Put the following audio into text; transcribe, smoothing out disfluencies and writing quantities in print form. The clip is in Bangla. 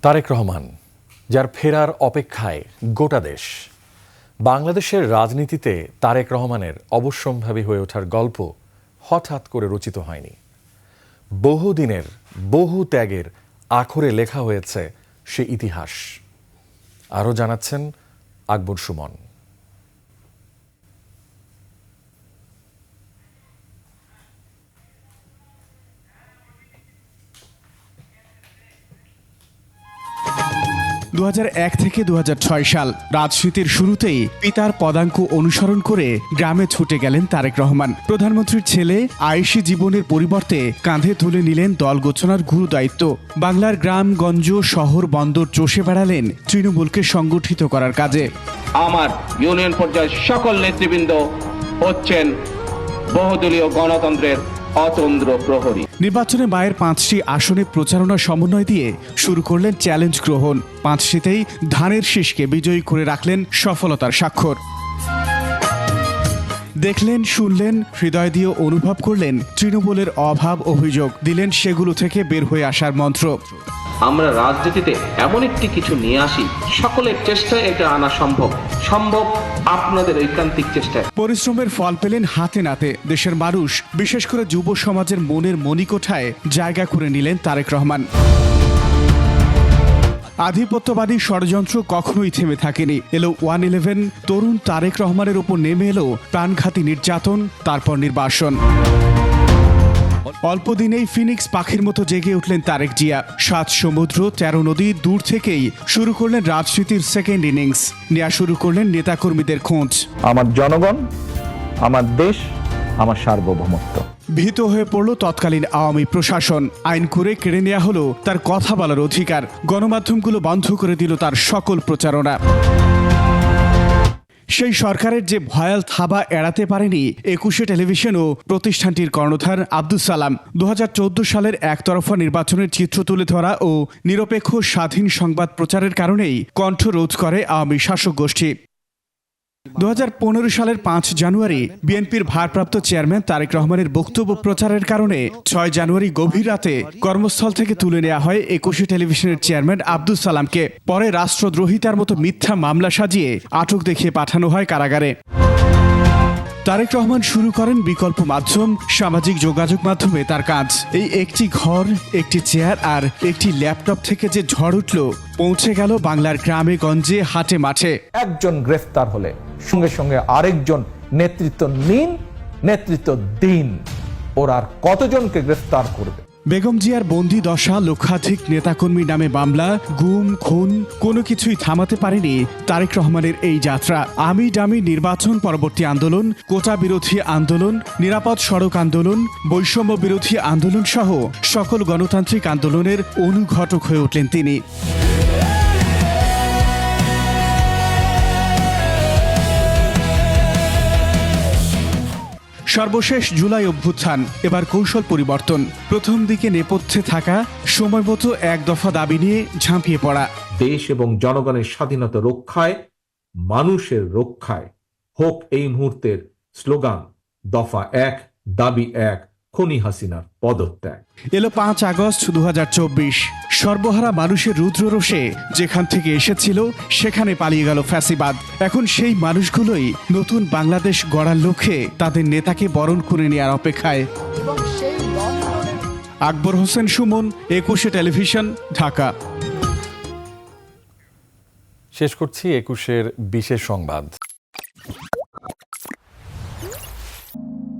তারেক রহমান, যার ফেরার অপেক্ষায় গোটা দেশ। বাংলাদেশের রাজনীতিতে তারেক রহমানের অবশ্যম্ভাবী হয়ে ওঠার গল্প হঠাৎ করে রচিত হয়নি। বহুদিনের বহু ত্যাগের আখরে লেখা হয়েছে সে ইতিহাস। আরও জানাচ্ছেন আকবর সুমন। 2001 থেকে 2006 সাল রাজনীতির শুরুতেই পিতার পদাঙ্ক অনুসরণ করে গ্রামে ছুটে গেলেন তারেক রহমান। প্রধানমন্ত্রীর ছেলে আয়েশি জীবনের পরিবর্তে কাঁধে তুলে নিলেন দল গোছানোর গুরু দায়িত্ব। বাংলার গ্রামগঞ্জ শহর বন্দর চষে বেড়ালেন তৃণমূলকে সংগঠিত করার কাজে। আমার ইউনিয়ন পর্যায়ের সকল নেতৃবৃন্দ হচ্ছেন বহুদলীয় গণতন্ত্রের অতন্দ্র প্রহরী। নির্বাচনে মায়ের 5টি আসনে প্রচারণা সমন্বয় দিয়ে শুরু করলেন চ্যালেঞ্জ গ্রহণ। 5টিতেই ধানের শীষকে বিজয়ী করে রাখলেন সফলতার স্বাক্ষর। দেখলেন, শুনলেন, হৃদয় দিয়ে অনুভব করলেন তৃণমূলের অভাব অভিযোগ, দিলেন সেগুলো থেকে বের হয়ে আসার মন্ত্র। আমরা রাজনীতিতে এমন একটি কিছু নিয়ে আসি, সকলের চেষ্টায় এটা আনা সম্ভব আপনাদের ঐকান্তিক চেষ্টায়। পরিশ্রমের ফল পেলেন হাতে নাতে। দেশের মানুষ, বিশেষ করে যুব সমাজের মনের মণিকোঠায় জায়গা করে নিলেন তারেক রহমান। আধিপত্যবাদী ষড়যন্ত্র কখনোই থেমে থাকেনি। এলো 111, তরুণ তারেক রহমানের উপর নেমে এলো প্রাণঘাতী নির্যাতন, তারপর নির্বাসন। অল্প দিনেই ফিনিক্স পাখির মতো জেগে উঠলেন তারেক জিয়া। 7 সমুদ্র 13 নদী দূর থেকেই শুরু করলেন রাজনীতির সেকেন্ড ইনিংস। নেওয়া শুরু করলেন নেতাকর্মীদের খোঁজ। আমার জনগণ, আমার দেশ, আমার সার্বভৌমত্ব। ভীত হয়ে পড়ল তৎকালীন আওয়ামী প্রশাসন। আইন করে কেড়ে নেওয়া হলো তার কথা বলার অধিকার। গণমাধ্যমগুলো বন্ধ করে দিল তার সকল প্রচারণা। সেই সরকারের যে ভয়াল থাবা এড়াতে পারেনি 21 টেলিভিশন ও প্রতিষ্ঠানটির কর্ণধার আব্দুস সালাম। 2014 সালের একতরফা নির্বাচনের চিত্র তুলে ধরা ও নিরপেক্ষ স্বাধীন সংবাদ প্রচারের কারণেই কণ্ঠ রোধ করে আওয়ামী শাসক গোষ্ঠী। 2015 সালের 5 জানুয়ারি বিএনপির ভারপ্রাপ্ত চেয়ারম্যান তারেক রহমানের বক্তব্য প্রচারের কারণে 6 জানুয়ারি গভীর রাতে কর্মস্থল থেকে তুলে নেওয়া হয় 21 টেলিভিশনের চেয়ারম্যান আব্দুস সালামকে। পরে রাষ্ট্রদ্রোহিতার মতো মিথ্যা মামলা সাজিয়ে আটক দেখিয়ে পাঠানো হয় কারাগারে। তারেক রহমান শুরু করেন বিকল্প মাধ্যম, সামাজিক যোগাযোগ মাধ্যমে তার কাজ। এই একটি ঘর, একটি চেয়ার আর একটি ল্যাপটপ থেকে যে ঝড় উঠল, পৌঁছে গেল বাংলার গ্রামে গঞ্জে, হাটে মাঠে। একজন গ্রেফতার হলে সঙ্গে সঙ্গে আরেকজন নেতৃত্ব নিন, নেতৃত্ব দিন। ওরা আর কতজনকে গ্রেফতার করবে? বেগম জিয়ার বন্দি দশা, লক্ষাধিক নেতাকর্মী নামে মামলা, গুম, খুন, কোনো কিছুই থামাতে পারেনি তারেক রহমানের এই যাত্রা। আমি ডামি নির্বাচন পরবর্তী আন্দোলন, কোটা বিরোধী আন্দোলন, নিরাপদ সড়ক আন্দোলন, বৈষম্য বিরোধী আন্দোলন সহ সকল গণতান্ত্রিক আন্দোলনের অনুঘটক হয়ে উঠলেন তিনি। সর্বশেষ জুলাই অভ্যুত্থান, এবার কৌশল পরিবর্তন। প্রথম দিকে নেপথ্যে থাকা, সময় মতো এক দফা দাবি নিয়ে ঝাঁপিয়ে পড়া। দেশ এবং জনগণের স্বাধীনতা রক্ষায়, মানুষের রক্ষায় হোক এই মুহূর্তের স্লোগান দফা 1, দাবি 1, খনি হাসিনার পদত্যাগ। এলো 5 আগস্ট 2024। সর্বহারা মানুষের রুদ্ররোষে যেখান থেকে এসেছিল সেখানে পালিয়ে গেল ফ্যাসিবাদ। এখন সেই মানুষগুলোই নতুন বাংলাদেশ গড়ার লক্ষ্যে তাদের নেতাকে বরণ করে নেওয়ার অপেক্ষায়। আকবর হোসেন সুমন, 21 টেলিভিশন, ঢাকা। শেষ করছি 21-এর বিশেষ সংবাদ।